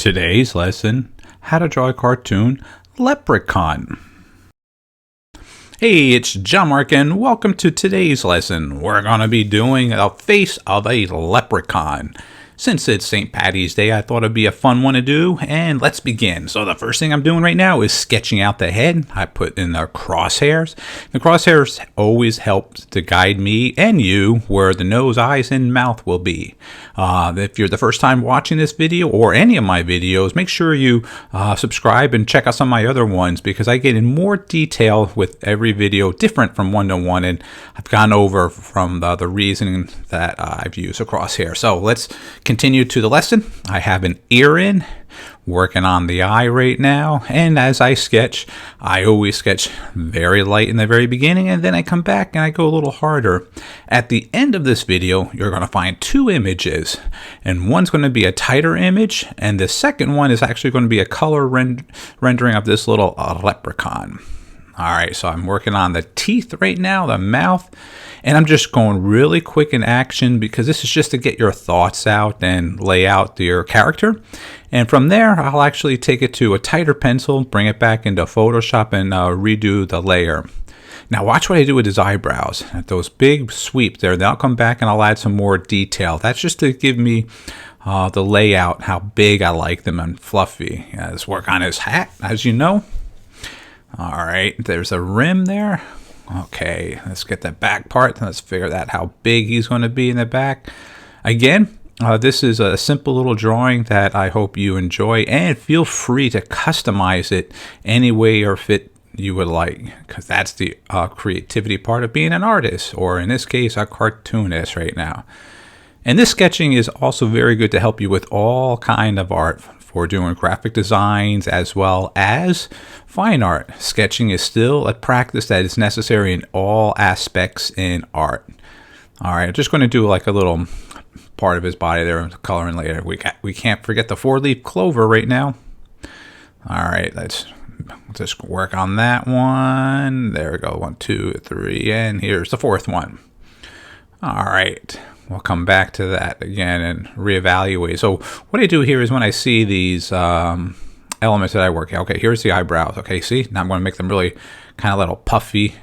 Today's lesson, how to draw a cartoon leprechaun. Hey, it's John-Marc and welcome to today's lesson. We're going to be doing a face of a leprechaun. Since it's St. Patty's Day, I thought it'd be a fun one to do, and let's begin. So the first thing I'm doing right now is sketching out the head. I put in the crosshairs. The crosshairs always help to guide me and you where the nose, eyes, and mouth will be. If you're the first time watching this video or any of my videos, make sure you subscribe and check out some of my other ones because I get in more detail with every video, different from one-to-one, and I've gone over from the reasoning that I've used a crosshair. So let's continue to the lesson. I have an ear in, working on the eye right now, and as I sketch, I always sketch very light in the very beginning, and then I come back and I go a little harder. At the end of this video, you're going to find two images, and one's going to be a tighter image, and the second one is actually going to be a color rendering of this little leprechaun. Alright, so I'm working on the teeth right now, the mouth, and I'm just going really quick in action because this is just to get your thoughts out and lay out your character. And from there, I'll actually take it to a tighter pencil, bring it back into Photoshop, and redo the layer. Now watch what I do with his eyebrows. At those big sweep there, then I'll come back and I'll add some more detail. That's just to give me the layout, how big I like them and fluffy. Let's work on his hat, as you know. Alright, there's a rim there. Okay, let's get the back part. Let's figure out how big he's going to be in the back. Again, this is a simple little drawing that I hope you enjoy, and feel free to customize it any way or fit you would like, because that's the creativity part of being an artist, or in this case, a cartoonist right now. And this sketching is also very good to help you with all kind of art, for doing graphic designs as well as fine art. Sketching is still a practice that is necessary in all aspects in art. Alright, I'm just going to do like a little part of his body there, coloring later. We can't forget the four-leaf clover right now. Alright, let's just work on that one. There we go, 1, 2, 3, and here's the fourth one. Alright. We'll come back to that again and reevaluate. So what I do here is when I see these elements that I work out, okay, here's the eyebrows. Okay, see? Now I'm going to make them really kind of little puffy,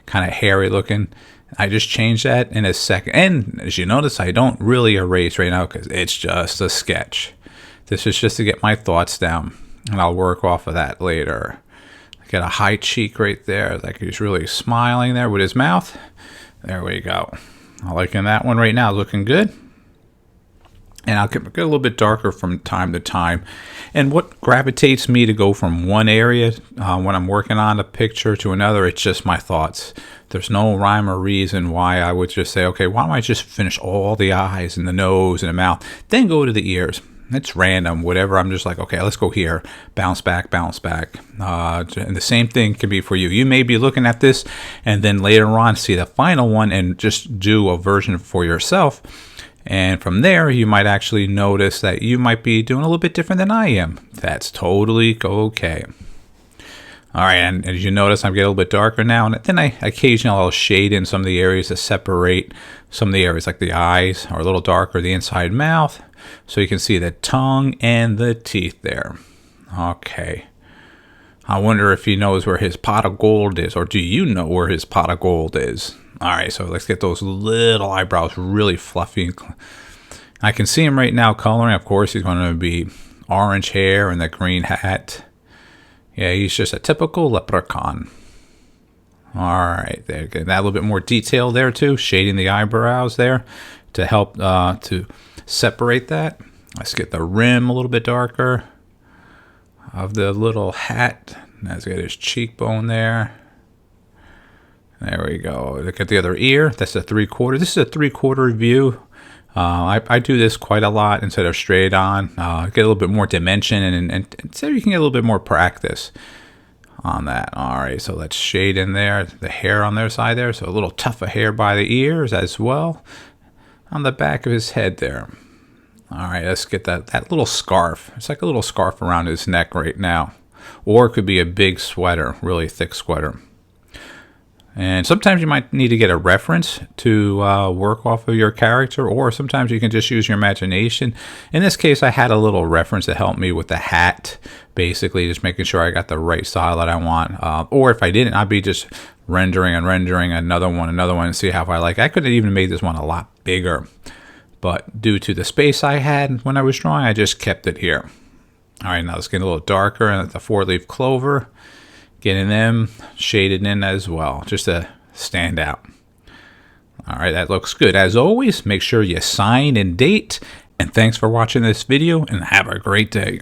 kind of hairy looking. I just change that in a second. And as you notice, I don't really erase right now because it's just a sketch. This is just to get my thoughts down, and I'll work off of that later. Get a high cheek right there, like he's really smiling there with his mouth. There we go. I'm liking that one right now, looking good. And I'll get a little bit darker from time to time. And what gravitates me to go from one area when I'm working on a picture to another, it's just my thoughts. There's no rhyme or reason why I would just say, okay, why don't I just finish all the eyes and the nose and the mouth, then go to the ears. It's random, whatever. I'm just like, okay, let's go here. Bounce back, bounce back. And the same thing can be for you. You may be looking at this and then later on see the final one and just do a version for yourself. And from there, you might actually notice that you might be doing a little bit different than I am. That's totally okay. All right, and as you notice, I'm getting a little bit darker now. And then I occasionally I'll shade in some of the areas to separate some of the areas, like the eyes are a little darker, the inside mouth. So you can see the tongue and the teeth there. Okay. I wonder if he knows where his pot of gold is, or do you know where his pot of gold is? Alright, so let's get those little eyebrows really fluffy. I can see him right now coloring. Of course, he's going to be orange hair and the green hat. Yeah, he's just a typical leprechaun. Alright, there. Get that a little bit more detail there too. Shading the eyebrows there to help to separate that. Let's get the rim a little bit darker of the little hat. Let's get his cheekbone there. There we go. Look at the other ear. That's a 3/4. This is a 3/4 view. I do this quite a lot instead of straight on. Get a little bit more dimension and so you can get a little bit more practice on that. All right, so let's shade in there the hair on their side there. So a little tuft of hair by the ears as well on the back of his head there. All right, let's get that little scarf. It's like a little scarf around his neck right now. Or it could be a big sweater, really thick sweater. And sometimes you might need to get a reference to work off of your character, or sometimes you can just use your imagination. In this case, I had a little reference to help me with the hat, basically just making sure I got the right style that I want. Or if I didn't, I'd be just rendering and rendering another one, and see how I like. I could have even made this one a lot bigger, but due to the space I had when I was drawing, I just kept it here. All right, now it's getting a little darker, and the 4-leaf clover, getting them shaded in as well, just to stand out. All right, that looks good. As always, make sure you sign and date, and thanks for watching this video, and have a great day.